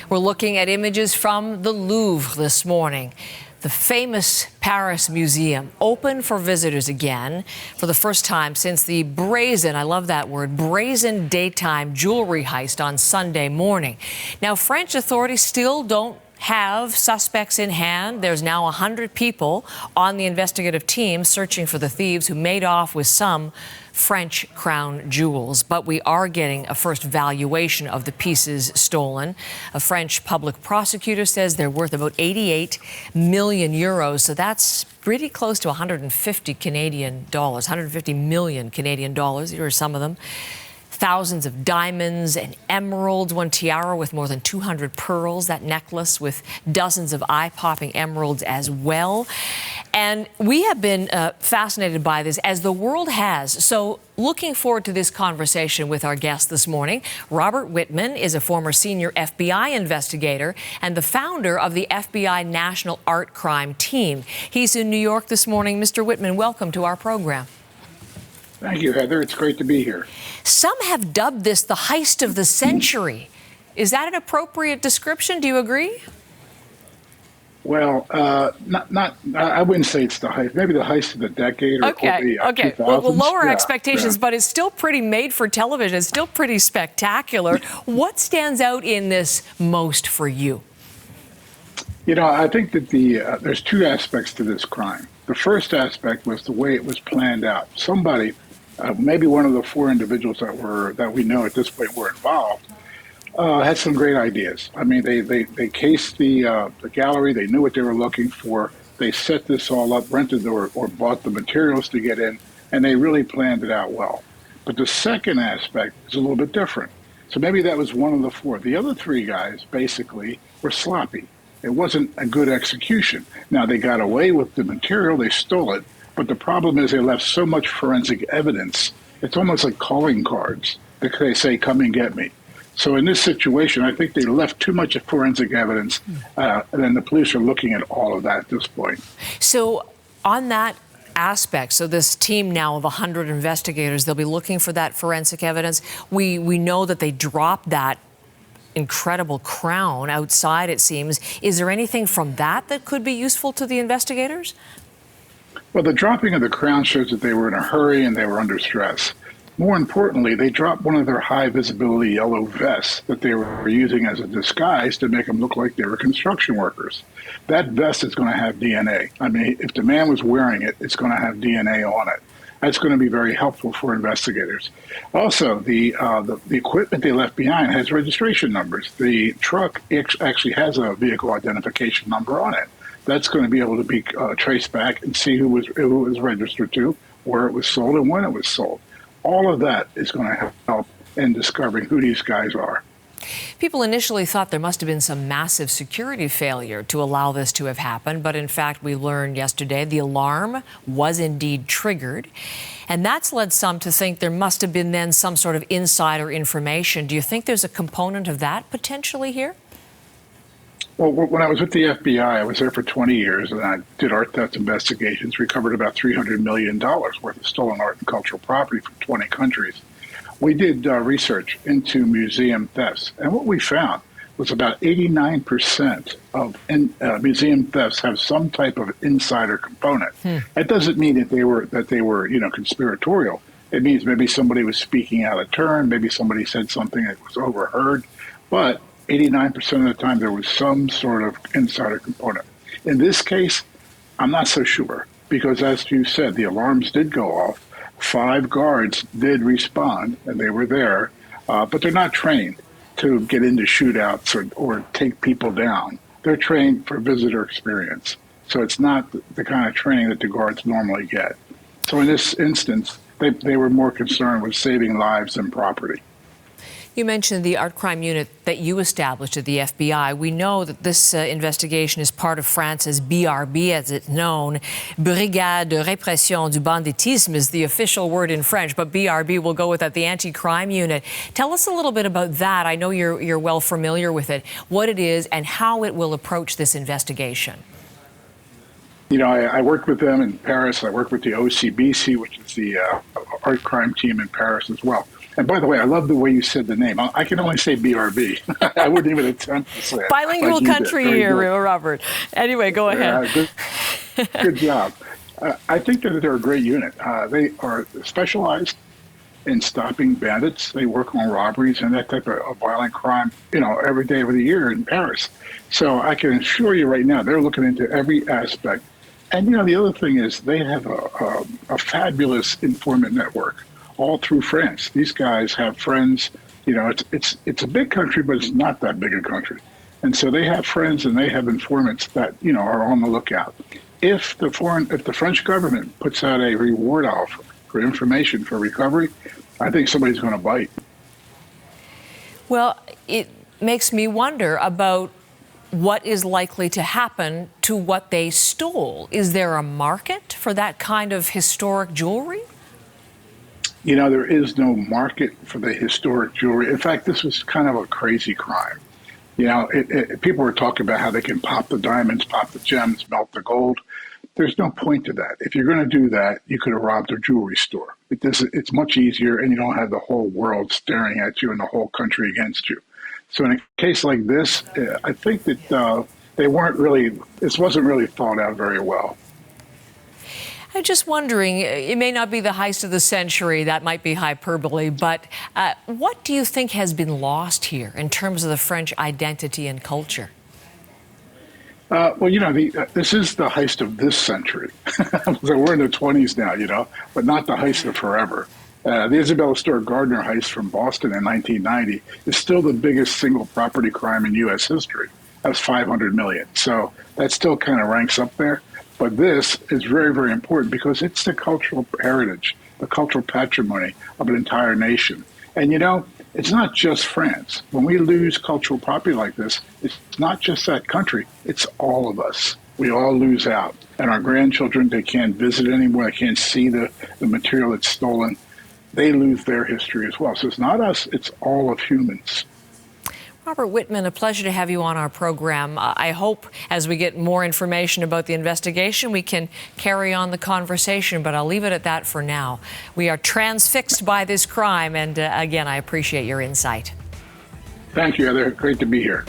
We're looking at images from the Louvre this morning. The famous Paris museum open for visitors again for the first time since the brazen, I love that word, brazen daytime jewelry heist on Sunday morning. Now, French authorities still don't have suspects in hand. There's now 100 people on the investigative team searching for the thieves who made off with some French crown jewels. But we are getting a first valuation of the pieces stolen. A French public prosecutor says they're worth about 88 million euros. So that's pretty close to 150 Canadian dollars, 150 million Canadian dollars. Here are some of them. Thousands of diamonds and emeralds, one tiara with more than 200 pearls, that necklace with dozens of eye-popping emeralds as well. And we have been fascinated by this, as the world has. So looking forward to this conversation with our guest this morning. Robert Wittman is a former senior FBI investigator and the founder of the FBI National Art Crime Team. He's in New York this morning. Mr. Wittman, welcome to our program. Thank you, Heather. It's great to be here. Some have dubbed this the heist of the century. Is that an appropriate description? Do you agree? Well, I wouldn't say it's the heist. Maybe the heist of the decade. Or okay. the Well, we'll lower expectations, yeah. but it's still pretty made for television. It's still pretty spectacular. What stands out in this most for you? You know, I think that there's two aspects to this crime. The first aspect was the way it was planned out. Somebody, maybe one of the four individuals that we know at this point were involved, had some great ideas. I mean, they cased the gallery. They knew what they were looking for. They set this all up, rented or bought the materials to get in, and they really planned it out well. But the second aspect is a little bit different. So maybe that was one of the four. The other three guys basically were sloppy. It wasn't a good execution. Now, they got away with the material, they stole it, but the problem is they left so much forensic evidence. It's almost like calling cards. They say, come and get me. So in this situation, I think they left too much forensic evidence, and then the police are looking at all of that at this point. So on that aspect, so this team now of 100 investigators, they'll be looking for that forensic evidence. We know that they dropped that incredible crown outside, it seems. Is there anything from that could be useful to the investigators? Well, the dropping of the crown shows that they were in a hurry and they were under stress. More importantly, they dropped one of their high visibility yellow vests that they were using as a disguise to make them look like they were construction workers. That vest is going to have DNA. I mean, if the man was wearing it, it's going to have DNA on it. That's going to be very helpful for investigators. Also, the equipment they left behind has registration numbers. The truck actually has a vehicle identification number on it. That's going to be able to be traced back and see who it was registered to, where it was sold, and when it was sold. All of that is going to help in discovering who these guys are. People initially thought there must have been some massive security failure to allow this to have happened, but in fact, we learned yesterday the alarm was indeed triggered, and that's led some to think there must have been then some sort of insider information. Do you think there's a component of that potentially here? Well, when I was with the FBI, I was there for 20 years, and I did art theft investigations, recovered about $300 million worth of stolen art and cultural property from 20 countries. We did research into museum thefts, and what we found was about 89% of museum thefts have some type of insider component. That doesn't mean that they were conspiratorial. It means maybe somebody was speaking out of turn, maybe somebody said something that was overheard, but 89% of the time there was some sort of insider component. In this case, I'm not so sure, because as you said, the alarms did go off. 5 guards did respond, and they were there, but they're not trained to get into shootouts or take people down. They're trained for visitor experience. So it's not the kind of training that the guards normally get. So in this instance, they were more concerned with saving lives than property. You mentioned the art crime unit that you established at the FBI. We know that this investigation is part of France's BRB, as it's known. Brigade de répression du banditisme is the official word in French, but BRB will go with that, the anti-crime unit. Tell us a little bit about that. I know you're well familiar with it, what it is and how it will approach this investigation. You know, I worked with them in Paris. I worked with the OCBC, which is the art crime team in Paris as well. And by the way, I love the way you said the name. I can only say BRB. I wouldn't even attempt to say it. Bilingual like country here, Robert. Anyway, go ahead. Good job. I think that they're a great unit. They are specialized in stopping bandits. They work on robberies and that type of violent crime, every day of the year in Paris. So I can assure you right now, they're looking into every aspect. And, the other thing is they have a fabulous informant network all through France. These guys have friends. It's a big country, but it's not that big a country. And so they have friends and they have informants that, are on the lookout. If the French government puts out a reward offer for information for recovery, I think somebody's going to bite. Well, it makes me wonder about what is likely to happen to what they stole. Is there a market for that kind of historic jewelry? There is no market for the historic jewelry. In fact, this was kind of a crazy crime. People were talking about how they can pop the diamonds, pop the gems, melt the gold. There's no point to that. If you're going to do that, you could have robbed a jewelry store. It's much easier, and you don't have the whole world staring at you and the whole country against you. So in a case like this, I think that this wasn't really thought out very well. I'm just wondering, it may not be the heist of the century, that might be hyperbole, but what do you think has been lost here in terms of the French identity and culture? This is the heist of this century. So we're in the 20s now, but not the heist of forever. The Isabella Stewart Gardner heist from Boston in 1990 is still the biggest single property crime in U.S. history. That was $500 million. So that still kind of ranks up there. But this is very, very important because it's the cultural heritage, the cultural patrimony of an entire nation. And, it's not just France. When we lose cultural property like this, it's not just that country. It's all of us. We all lose out. And our grandchildren, they can't visit anymore. They can't see the material that's stolen. They lose their history as well. So it's not us, it's all of humans. Robert Wittman, a pleasure to have you on our program. I hope as we get more information about the investigation, we can carry on the conversation, but I'll leave it at that for now. We are transfixed by this crime, and again, I appreciate your insight. Thank you, Heather. Great to be here.